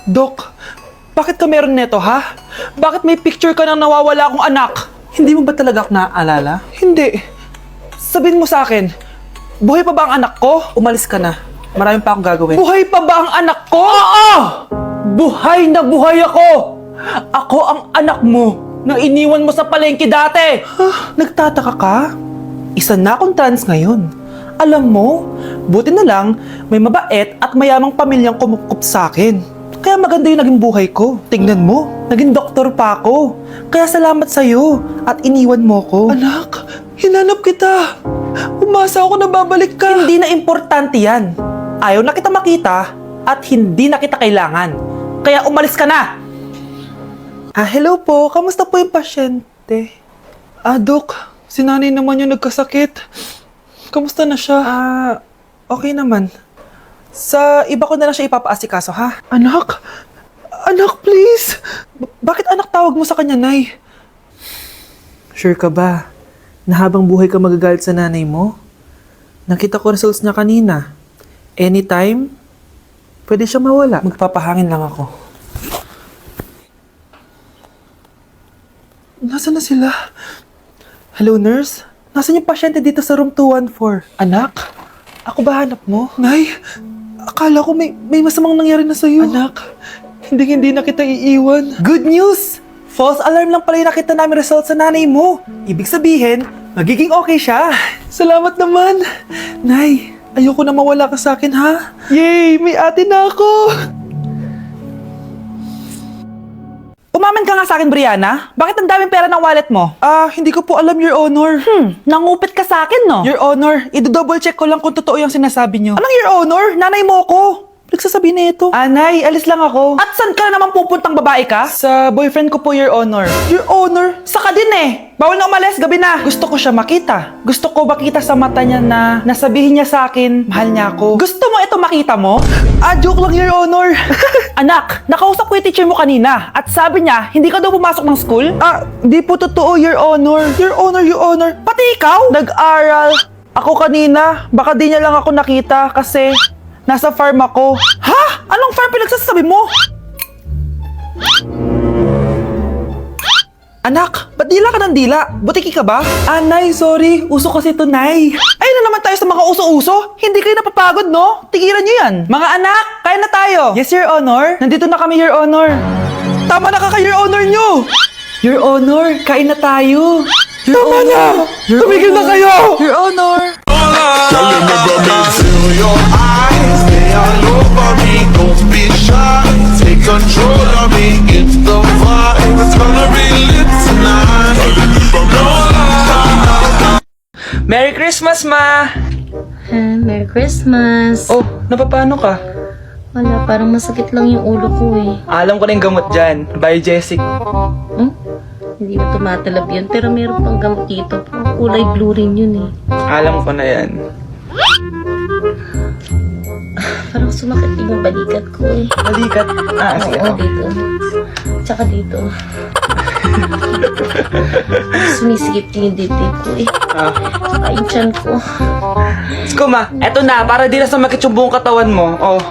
Dok, bakit ka meron neto, ha? Bakit may picture ka ng nawawala akong anak? Hindi mo ba talaga ako naaalala? Hindi. Sabihin mo sa akin, buhay pa ba ang anak ko? Umalis ka na. Marami pa akong gagawin. Buhay pa ba ang anak ko? Oo! Buhay na buhay ako! Ako ang anak mo na iniwan mo sa palengke dati! Nagtataka ka? Isa na akong trans ngayon. Alam mo, buti na lang may mabait at mayamang pamilyang kumukup sa akin. Kaya maganda yung naging buhay ko. Tingnan mo, naging doktor pa ako. Kaya salamat sa'yo at iniwan mo ko. Anak, hinanap kita. Umasa ako na babalik ka. Hindi na importante yan. Ayaw na kita makita at hindi na kita kailangan. Kaya umalis ka na! Hello po. Kamusta po yung pasyente? Dok, si nanay naman yung nagkasakit. Kamusta na siya? Okay naman. Sa iba ko na lang siya ipapaasikaso, ha? Anak? Anak, please! Bakit anak tawag mo sa kanya, Nay? Sure ka ba na habang buhay ka magagalit sa nanay mo? Nakita ko results niya kanina. Anytime, pwede siya mawala. Magpapahangin lang ako. Nasaan na sila? Hello, nurse? Nasaan yung pasyente dito sa room 214? Anak? Ako ba hanap mo? Nay, akala ko may masamang nangyari na sa'yo. Anak, hindi na kita iiwan. Good news! False alarm lang pala yung nakita namin result sa nanay mo. Ibig sabihin, magiging okay siya. Salamat naman. Nay, ayoko na mawala ka sa akin, ha? Yay! May ate na ako! Umamin ka nga sa akin, Brianna. Bakit ang daming pera ng wallet mo? Hindi ko po alam, Your Honor. Nangupit ka sa akin, no? Your Honor, i-double check ko lang kung totoo yung sinasabi nyo. Anong Your Honor? Nanay mo ko. Nagsasabi na ito. Nay, alis lang ako. At saan ka na naman pupuntang babae ka? Sa boyfriend ko po, Your Honor. Your Honor? Saka din eh. Bawal na umalis, gabi na. Gusto ko siya makita. Gusto ko makita sa mata niya na nasabihin niya sa akin, mahal niya ako. Gusto mo ito makita mo? Joke lang, Your Honor. Anak, nakausap ko yung teacher mo kanina at sabi niya, hindi ka daw pumasok ng school? Di po totoo, Your Honor. Your Honor, Your Honor. Pati ikaw? Nag-aral. Ako kanina, baka di niya lang ako nakita kasi nasa farm ako. Ha? Anong farm pinagsasabi mo? Anak, ba't dila ka ng dila? Butiki ka ba? Nay, sorry. Uso kasi to, Nay. Ayun na naman tayo sa mga uso-uso. Hindi kayo napapagod, no? Tigilan nyo yan. Mga anak, kaya na tayo. Yes, Your Honor. Nandito na kami, Your Honor. Tama na Your Honor nyo. Your Honor, kain na tayo. Tama na! Tumigil na kayo! Your Honor. Girl, remember me, feel your eyes, they all over me, don't be shy, take control of me, it's the vibe, it's gonna be lit tonight, no lie. Merry Christmas, Ma! Merry Christmas. Oh, napapano ka? Wala, parang masakit lang yung ulo ko eh. Alam ko na yung gamot dyan. Biogesic. Hindi na tumatalab yun, pero meron pang gamot dito. Parang kulay blue rin yun eh. Alam ko na yan. Parang sumakit din yung balikat ko eh. Balikat. Sige. Oo, dito. Tsaka dito. Sumisigip din yung dibdib ko eh. Tsaka yung tiyan ko. Skuma, eto na. Para di na sumakit yung buong katawan mo. Oh,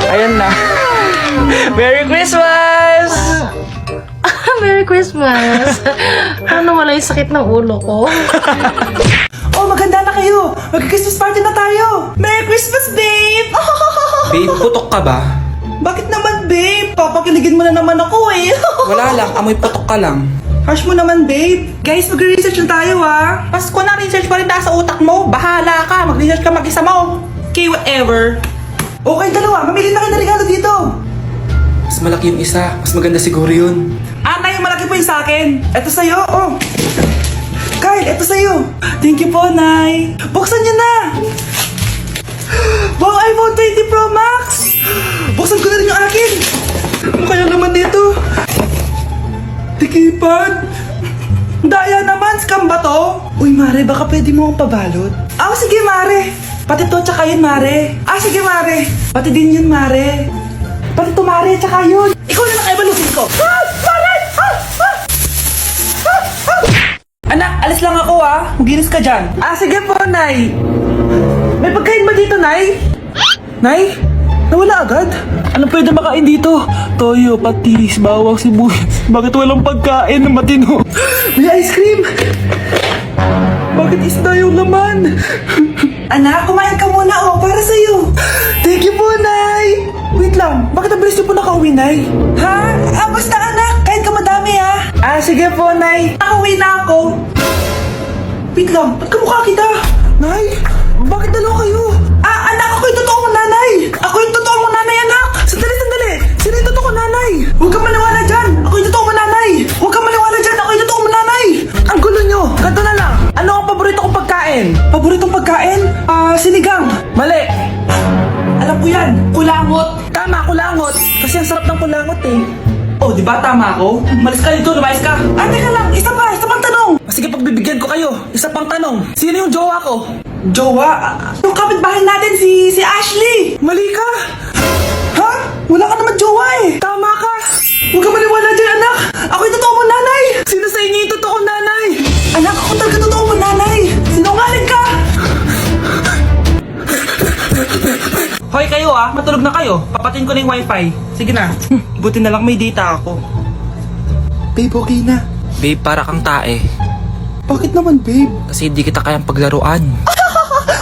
ayan na. Merry Christmas! Merry Christmas! Paano wala yung sakit ng ulo ko? Oh, maganda na kayo! Mag-Christmas party na tayo! Merry Christmas, babe! Babe, putok ka ba? Bakit naman, babe? Papakiligin mo na naman ako eh. Wala lang, amoy putok ka lang. Harsh mo naman, babe. Guys, magre-research na tayo, ha? Pasko na, research pa rin nasa utak mo. Bahala ka. Mag-research ka mag-isa mo. Okay, whatever. Okay, dalawa. Mamili na kayo ng regalo dito. Mas malaki yung isa, mas maganda siguro yun. Nay, malaki po yung sa akin. Ito sa'yo, oh. Kyle, ito sa'yo. Thank you po, Nay. Buksan niyo na. Wow, iPhone 20 Pro Max. Buksan ko na rin yung akin. Ano kaya naman dito? Tikipad. Daya naman, scam ba to? Uy, Mare, baka pwede mo akong pabalot. Sige, Mare. Pati to, tsaka yun, Mare. Sige, Mare. Pati din yun, Mare. Pati to, Mare, tsaka yun. Ikaw na lang evalusin ko. Mare! Anak, alis lang ako, Maginis ka dyan. Sige po, Nay. May pagkain ba dito, Nay? Nay? Nawala agad? Ano pwede makain dito? Toyo, patis, bawang, sibuyas. Bakit walang pagkain na matino? May ice cream! Bakit isda yung laman? Anak, kumain ka muna para sa'yo. Thank you po, Nay! Wait lang, bakit ang bilis niyo po nakauwi, Nay? Ha? Basta anak, kahit ka madami ha. Sige po, Nay. Nakauwi na ako. Wait lang, ba't kamukha kita? Nay, bakit dalawa kayo? Anak, ako yung totoo mong nanay. Ako yung totoo mong nanay, anak. Sandali, sandali! Sino yung totoo ko, Nanay? Huwag kang maniwala dyan. Ako yung totoo mong nanay. Huwag kang maniwala dyan. Ako yung totoo mong nanay. Ang gulo nyo! Ganto na lang! Ano ang paborito kong pagkain? Paboritong pagkain? Sinigang. Mali! Alam ko yan. Kulangot. Tama, kulangot! Kasi ang sarap ng kulangot eh. Oh, di ba tama ako? Malis ka dito, lumayas ka. Teka lang. Isa pang tanong. Sige, pagbibigyan ko kayo. Isa pang tanong. Sino yung jowa ko? Jowa? Yung kapitbahay natin, si Ashley. Mali ka! Ha? Wala ka naman jowa eh. Tama ka! Huwag ka maniwala dyan, anak. Ako yung totoo mong nanay. Sino sa inyo yung totoo kong nanay? Anak, ako talaga totoo mong nanay. Sinungaling ka. Hoy kayo matulog na kayo. Papatin ko na yung wifi. Sige na. Buti na lang may data ako. Babe, okay na. Babe, para kang tae. Bakit naman, babe? Kasi di kita kayang paglaruan.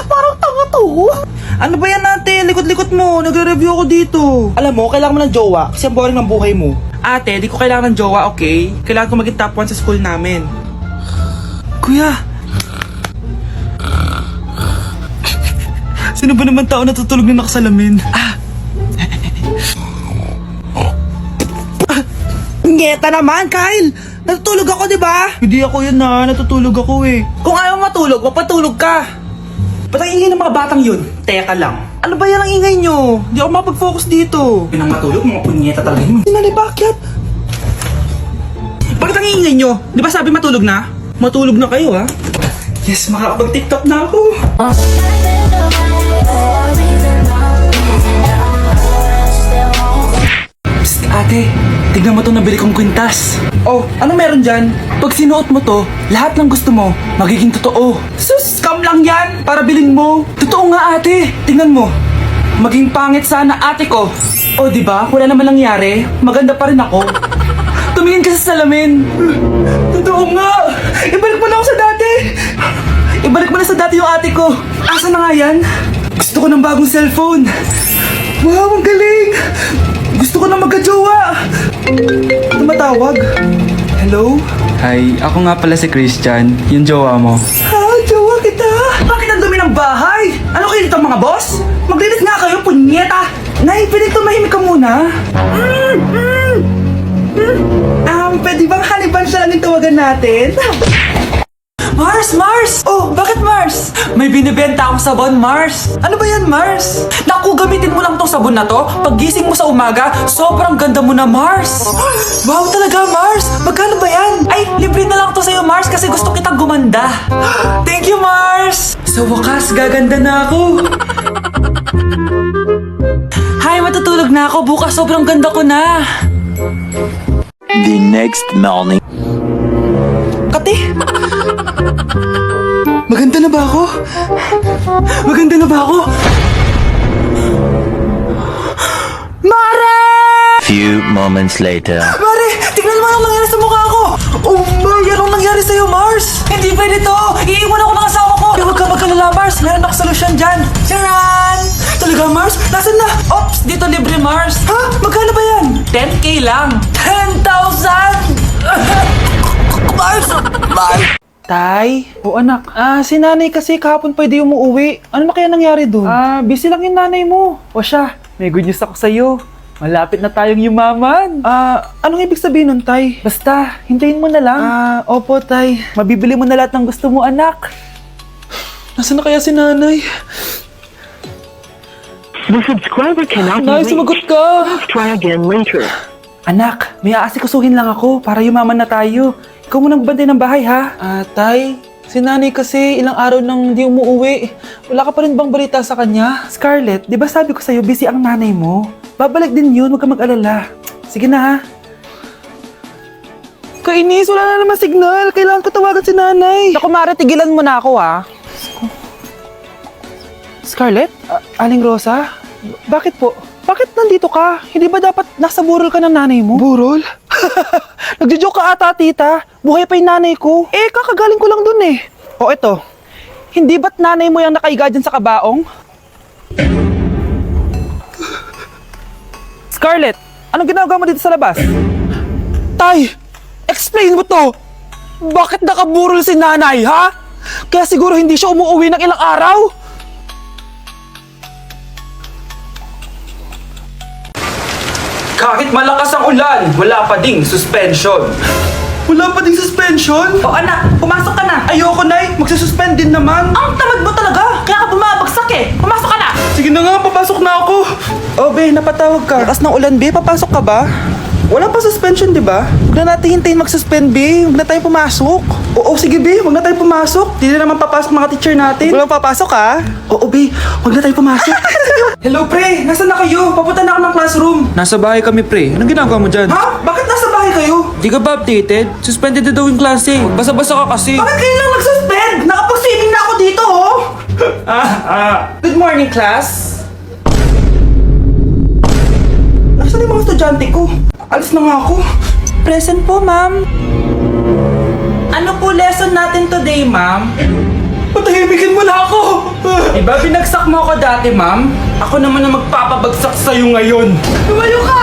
Parang tanga to. Ano ba yan ate? Likot-likot mo. Nagre-review ako dito. Alam mo, kailangan mo ng jowa kasi ang boring ng buhay mo. Ate, di ko kailangan ng jowa, okay? Kailangan ko maging top 1 sa school namin. Kuya! Sino ba naman tao natutulog na nakasalamin? Ngeta naman, Kyle. Natutulog ako, di ba? Hindi ako yun natutulog ako eh. Kung ayaw matulog, mapatulog ka. Ba't ang ingay ng mga batang yun? Teka lang. Ano ba yan ang ingay nyo? Hindi ako mapag-focus dito. Pinang matulog, mga punyeta talaga yun. Sinali, bakit? Bakit ang ingay nyo? Di ba sabi matulog na? Matulog na kayo Yes, makakapag-tiktok na ako. Psst, ate. Tignan mo itong nabili kong kwintas. Oh, ano meron dyan? Pag sinuot mo to, lahat ng gusto mo, magiging totoo. Sus, scam lang yan! Para bilhin mo. Totoo nga ate. Tignan mo. Maging pangit sana ate ko. Oh, di ba? Wala naman nangyari. Maganda pa rin ako. Tumingin ka sa salamin. Totoo nga. Ibalik mo na ako sa dati. Ibalik mo na sa dati yung ate ko. Asa na nga yan? Gusto ko ng bagong cellphone. Wow, ang galing. Gusto ko na magka-jowa. Tumatawag. Hello? Hi, ako nga pala si Christian, yung jowa mo. Jowa kita. Bakit ang dumi ng bahay? Ano kayo dito mga boss? Maglinis nga kayo, punyeta. Nay, pwede tumahimik ka muna. Pwede bang haniban siya lang yung tawagan natin? Mars! Oh, bakit Mars? May binibenta akong sabon, Mars. Ano ba yan, Mars? Naku, gamitin mo lang tong sabon na to. Paggising mo sa umaga, sobrang ganda mo na, Mars. Wow, talaga, Mars? Magkano ba yan? Ay, libre na lang to sa'yo, Mars, kasi gusto kitang gumanda. Thank you, Mars. Sa wakas, gaganda na ako. Hi, matutulog na ako. Bukas, sobrang ganda ko na. The next morning. Kati? Maganda na ba ako? Maganda na ba ako? Mare! Few moments later. Mare! Tingnan mo anong nangyari sa mukha ko! Oh my! Anong nangyari sa'yo, Mars? Hindi pwede to! Iiwan ako ng asawa ko! Huwag ka magkalala, Mars! Meron ako solusyon dyan! Charan! Talaga, Mars? Nasaan na? Ops! Dito libre, Mars! Ha? Magkano ba yan? 10K lang! 10,000! Mars! Mars! Tay? O anak, si nanay kasi kahapon pwede umuwi. Ano na kaya nangyari doon? Busy lang yung nanay mo. O siya, may good news ako sa'yo. Malapit na tayong yumaman. Anong ibig sabihin nun, Tay? Basta, hintayin mo na lang. Opo, Tay. Mabibili mo na lahat ng gusto mo, anak. Nasaan na kaya si nanay? The subscriber cannot Nay, be sumagot reached. ka. Please try again later. Anak, may aasikasuhin lang ako para yumaman na tayo. Ikaw munang bantay ng bahay, ha? Tay, si nanay kasi ilang araw nang di umuwi. Wala ka pa rin bang balita sa kanya? Scarlett, di ba sabi ko sa'yo busy ang nanay mo? Babalik din yun, huwag ka mag-alala. Sige na, ha? Kainis, wala na naman signal. Kailangan ko tawagan si nanay. Naku, Mara, tigilan mo na ako, ha? Scarlett? Aling Rosa? Bakit po? Bakit nandito ka? Hindi ba dapat nasa burol ka ng nanay mo? Burol? Nagjo-joke ka ata, tita. Buhay pa yung nanay ko. Eh, kakagaling ko lang dun eh. O eto, hindi ba't nanay mo yung nakaiga dyan sa kabaong? Scarlett, anong ginagawa mo dito sa labas? Tay, explain mo to. Bakit nakaburol si nanay, ha? Kaya siguro hindi siya umuwi ng ilang araw? Kahit malakas ang ulan, wala pa ding suspension. Wala pa ding suspension? O anak, pumasok ka na. Ayoko, Nay. Magsususpend din naman. Ang tamad mo talaga. Kaya ka bumabagsak eh. Pumasok ka na. Sige na nga, papasok na ako. Oh, be, napatawag ka. Lakas ng ulan, be. Papasok ka ba? Wala pa suspension, di ba? Huwag na natin hintayin mag-suspend, be. Huwag na tayo pumasok. Oo, sige, be. Huwag na tayo pumasok. Hindi na naman papasok mga teacher natin. Wala papasok, ha? Oo, be. Huwag na tayo pumasok. Hello, pre. Nasaan na kayo? Papunta na ako ng classroom. Nasa bahay kami, pre. Anong ginagawa mo dyan? Ha? Bakit nasa bahay kayo? Di ka ba updated? Suspended na daw yung klase. Basa-basa ka kasi. Bakit kayo lang nag-suspend? Nakapag-swimming na ako dito, oh. Good morning, class. Nasaan yung mga estudyante ko? Alis na nga ako. Present po, ma'am. Ano po lesson natin today, ma'am? Patahimikin mo na ako. Diba binagsak mo ako dati, ma'am? Ako naman ang magpapabagsak sa'yo ngayon. Lumayo ka!